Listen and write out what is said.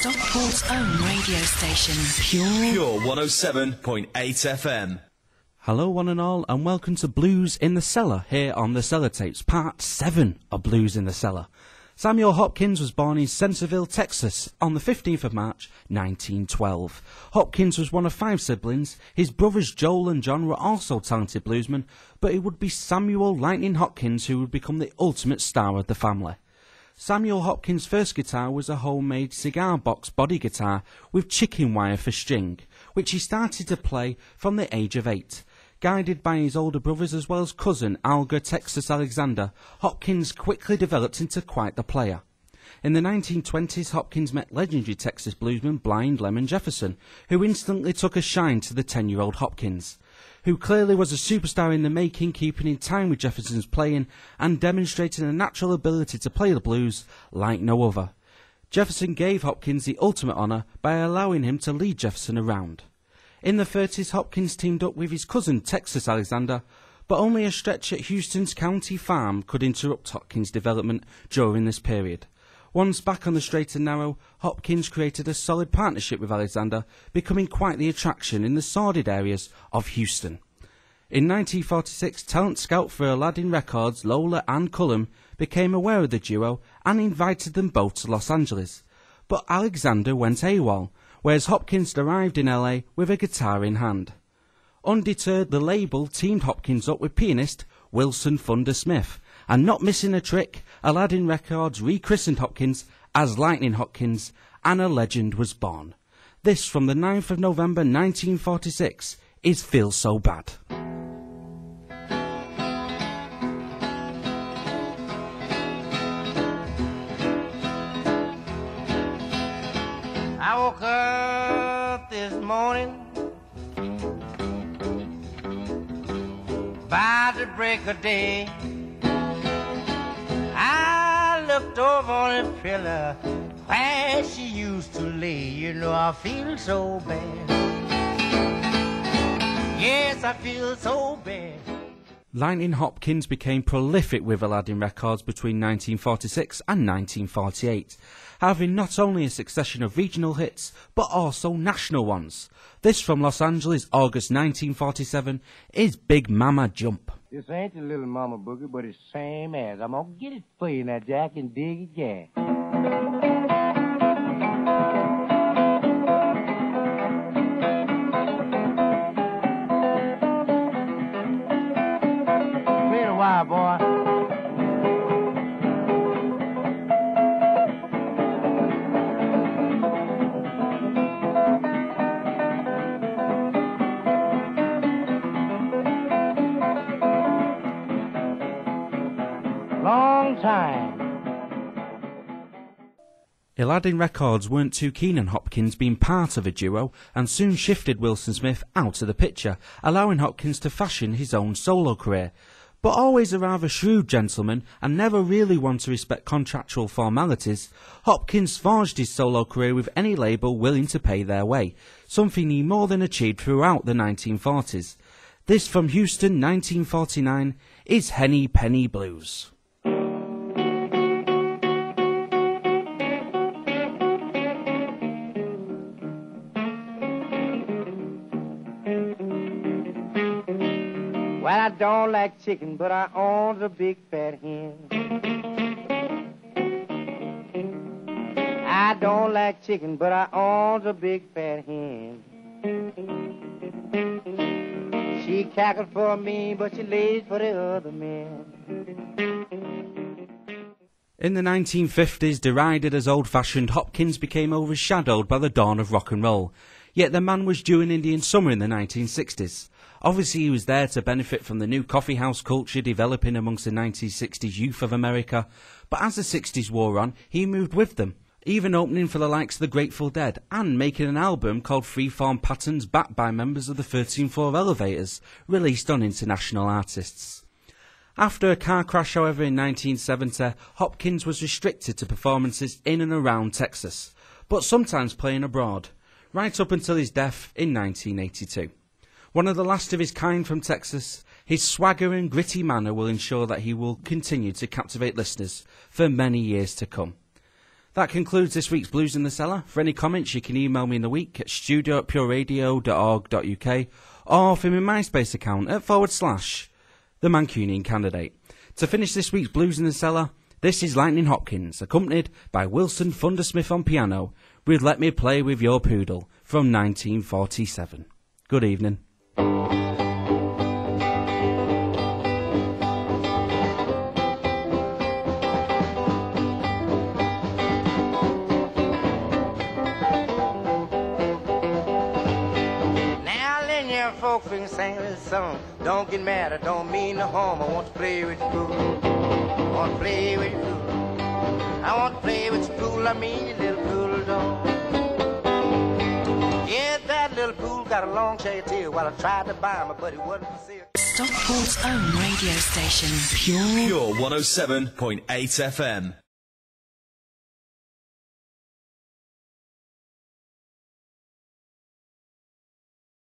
Stockport's own radio station. Pure 107.8 FM. Hello one and all, and welcome to Blues in the Cellar, here on the Cellar Tapes, part 7 of Blues in the Cellar. Samuel Hopkins was born in Centerville, Texas, on the 15th of March, 1912. Hopkins was one of 5 siblings. His brothers Joel and John were also talented bluesmen, but it would be Samuel Lightnin Hopkins who would become the ultimate star of the family. Samuel Hopkins' first guitar was a homemade cigar box body guitar with chicken wire for string, which he started to play from the age of 8. Guided by his older brothers as well as cousin Alger Texas Alexander, Hopkins quickly developed into quite the player. In the 1920s, Hopkins met legendary Texas bluesman Blind Lemon Jefferson, who instantly took a shine to the 10-year-old Hopkins, who clearly was a superstar in the making, keeping in time with Jefferson's playing and demonstrating a natural ability to play the blues like no other. Jefferson gave Hopkins the ultimate honour by allowing him to lead Jefferson around. In the 30s, Hopkins teamed up with his cousin Texas Alexander, but only a stretch at Houston's county farm could interrupt Hopkins' development during this period. Once back on the straight and narrow, Hopkins created a solid partnership with Alexander, becoming quite the attraction in the sordid areas of Houston. In 1946, talent scout for Aladdin Records, Lola and Cullum, became aware of the duo and invited them both to Los Angeles. But Alexander went AWOL, whereas Hopkins arrived in LA with a guitar in hand. Undeterred, the label teamed Hopkins up with pianist Wilson Thunder Smith, and not missing a trick, Aladdin Records rechristened Hopkins as Lightnin Hopkins, and a legend was born. This, from the 9th of November 1946, is Feel So Bad. I woke up this morning by the break of day. I looked over on the pillar where she used to lay. You know, I feel so bad. Yes, I feel so bad. Lightnin Hopkins became prolific with Aladdin Records between 1946 and 1948, having not only a succession of regional hits, but also national ones. This, from Los Angeles, August 1947, is Big Mama Jump. This ain't the Little Mama Boogie, but it's same as. I'm gonna get it for you now, Jack, and dig it, yeah. Play it a while, boy. Long time. Aladdin Records weren't too keen on Hopkins being part of a duo and soon shifted Wilson Smith out of the picture, allowing Hopkins to fashion his own solo career. But always a rather shrewd gentleman and never really one to respect contractual formalities, Hopkins forged his solo career with any label willing to pay their way, something he more than achieved throughout the 1940s. This, from Houston, 1949, is Henny Penny Blues. Well, I don't like chicken, but I own a big fat hen. I don't like chicken, but I own a big fat hen. She cackled for me, but she laid for the other men. In the 1950s, derided as old-fashioned, Hopkins became overshadowed by the dawn of rock and roll. Yet the man was due an Indian summer in the 1960s. Obviously he was there to benefit from the new coffeehouse culture developing amongst the 1960s youth of America, but as the 60s wore on, he moved with them, even opening for the likes of the Grateful Dead and making an album called Freeform Patterns backed by members of the 13th Floor Elevators, released on international artists. After a car crash, however, in 1970, Hopkins was restricted to performances in and around Texas, but sometimes playing abroad, right up until his death in 1982. One of the last of his kind from Texas, his swagger and gritty manner will ensure that he will continue to captivate listeners for many years to come. That concludes this week's Blues in the Cellar. For any comments, you can email me in the week at studio@pureradio.org.uk or from my MySpace account at / the Mancunian Candidate. To finish this week's Blues in the Cellar, this is Lightnin Hopkins, accompanied by Wilson Thundersmith on piano, with Let Me Play With Your Poodle from 1947. Good evening. Folks can sing this song. Don't get mad, I don't mean no harm. I want to play with you, pool. I want to play with you, pool. I want to play with you, pool. I mean your little poodle dog. Yeah, that little pool got a long shaggy tail. While I tried to buy him, but he wasn't for sale. Stockport's own radio station. Pure 107.8 FM.